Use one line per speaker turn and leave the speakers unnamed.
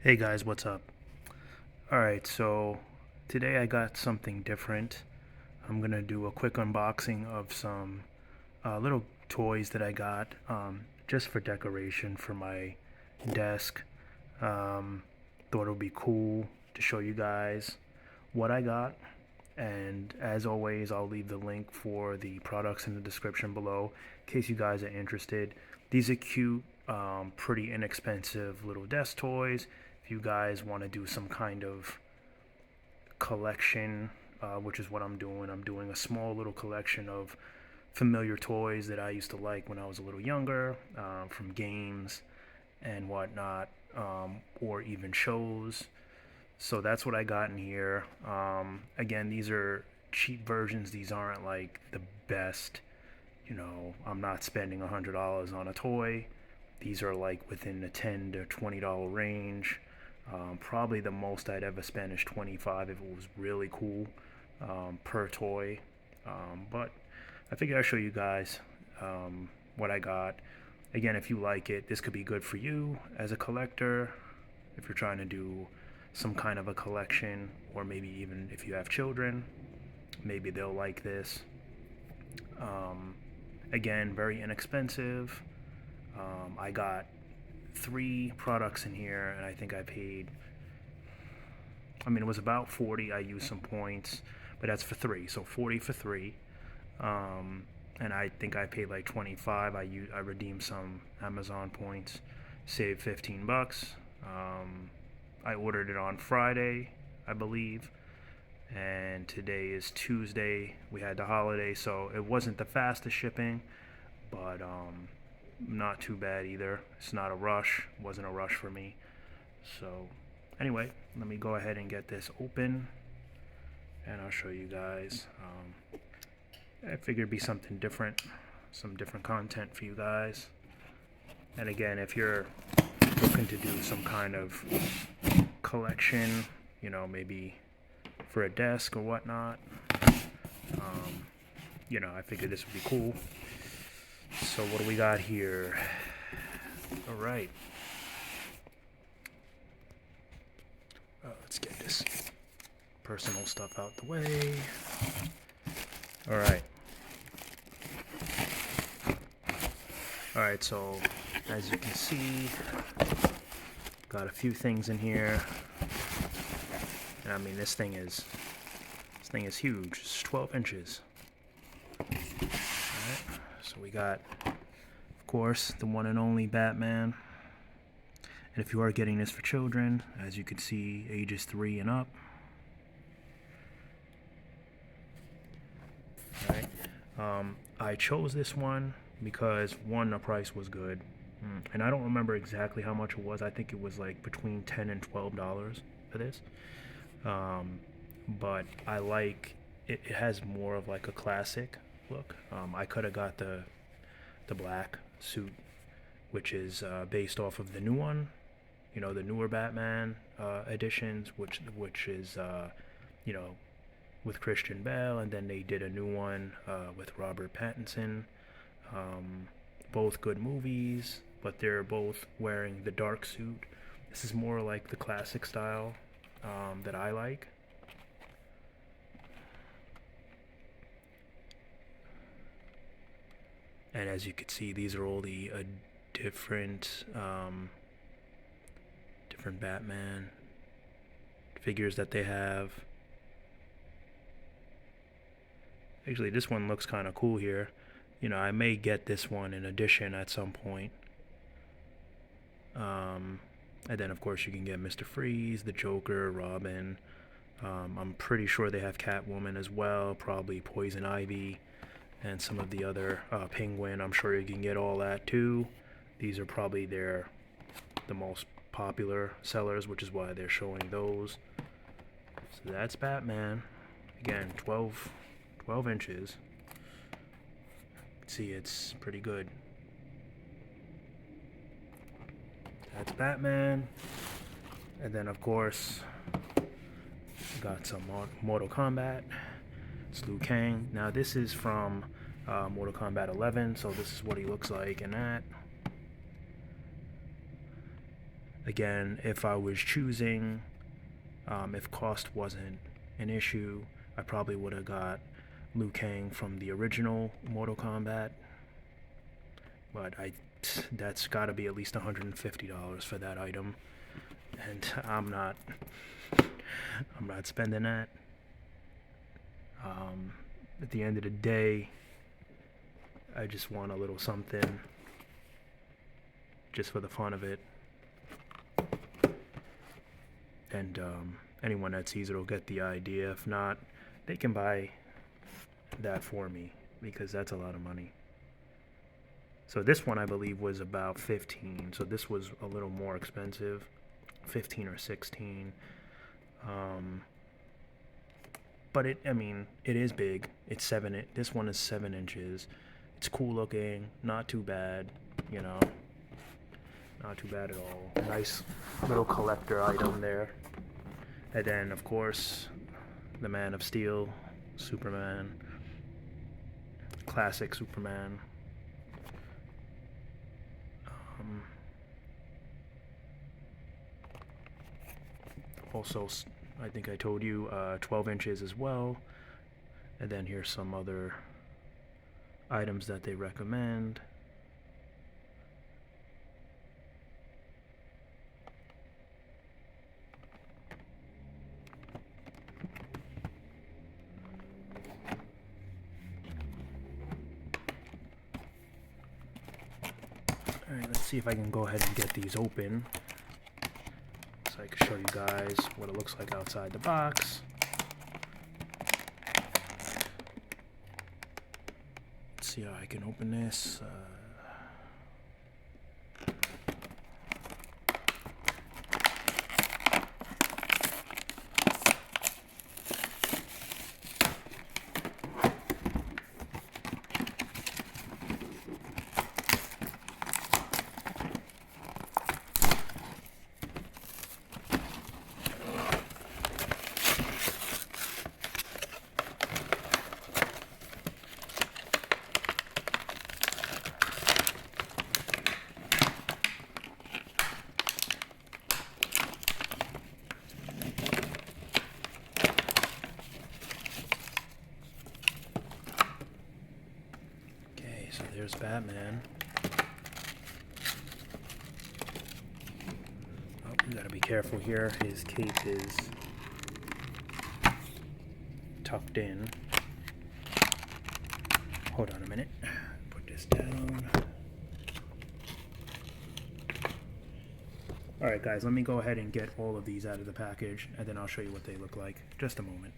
Hey guys, what's up? Alright, so today I got something different. I'm gonna do a quick unboxing of some little toys that I got just for decoration for my desk. Thought it would be cool to show you guys what I got. And as always, I'll leave the link for the products in the description below in case you guys are interested. These are cute, pretty inexpensive little desk toys. If you guys want to do some kind of collection, which is what I'm doing a small little collection of familiar toys that I used to like when I was a little younger, from games and whatnot, or even shows. So that's what I got in here. Again, these are cheap versions. These aren't like the best. I'm not spending $100 on a toy. These are like within the $10 to $20 range. Probably the most I'd ever spend is $25 if it was really cool, per toy. But I figured I'd show you guys what I got. Again, if you like it, this could be good for you as a collector if you're trying to do some kind of a collection, or maybe even if you have children, maybe they'll like this. Again, very inexpensive. I got 3 products in here, and I think I paid, it was about 40. I used some points, but that's for 3, so 40 for 3. And I think I paid like 25. I redeemed some Amazon points, saved 15 bucks. I ordered it on Friday, I believe, and today is Tuesday. We had the holiday, so it wasn't the fastest shipping, but not too bad either. It's not a rush. It wasn't a rush for me. So anyway, let me go ahead and get this open, and I'll show you guys. I figured it'd be something different, some different content for you guys. And again, if you're looking to do some kind of collection, maybe for a desk or whatnot, I figured this would be cool. So what do we got here? All right. Let's get this personal stuff out the way. All right. All right, so as you can see, got a few things in here. And this thing is huge. It's 12 inches. Alright, so we got, of course, the one and only Batman. And if you are getting this for children, as you can see, ages 3 and up. Alright, I chose this one because, one, the price was good. And I don't remember exactly how much it was. I think it was like between $10 and $12 for this. But I like it. It has more of like a classic look. I could have got the black suit, which is based off of the new one, the newer Batman editions, which is with Christian Bale, and then they did a new one with Robert Pattinson. Both good movies, but they're both wearing the dark suit. This is more like the classic style that I like. And as you can see, these are all the different Batman figures that they have. Actually, this one looks kind of cool here. I may get this one in addition at some point. And then, of course, you can get Mr. Freeze, the Joker, Robin. I'm pretty sure they have Catwoman as well, probably Poison Ivy, and some of the other Penguin. I'm sure you can get all that too. These are probably the most popular sellers, which is why they're showing those. So that's Batman. Again, 12 inches. See, it's pretty good. That's Batman. And then, of course, got some Mortal Kombat. It's LuiKang. Now, this is from Mortal Kombat 11, so this is what he looks like in that. Again, if I was choosing, if cost wasn't an issue, I probably would have got LuiKang from the original Mortal Kombat. But that's got to be at least $150 for that item, and I'm not spending that. At the end of the day, I just want a little something just for the fun of it. And anyone that sees it will get the idea. If not, they can buy that for me, because that's a lot of money. So this one I believe was about 15, so this was a little more expensive, 15 or 16. But it is big. It's this one is 7 inches. It's cool looking, not too bad, you know, not too bad at all. Nice little collector item there. And then of course, the Man of Steel, Superman, classic Superman. Also, I think I told you, 12 inches as well. And then here's some other items that they recommend. Alright, let's see if I can go ahead and get these open, so I can show you guys what it looks like outside the box. Let's see how I can open this. So there's Batman. Oh, you gotta be careful here. His cape is tucked in. Hold on a minute. Put this down. Alright guys, let me go ahead and get all of these out of the package, and then I'll show you what they look like. Just a moment.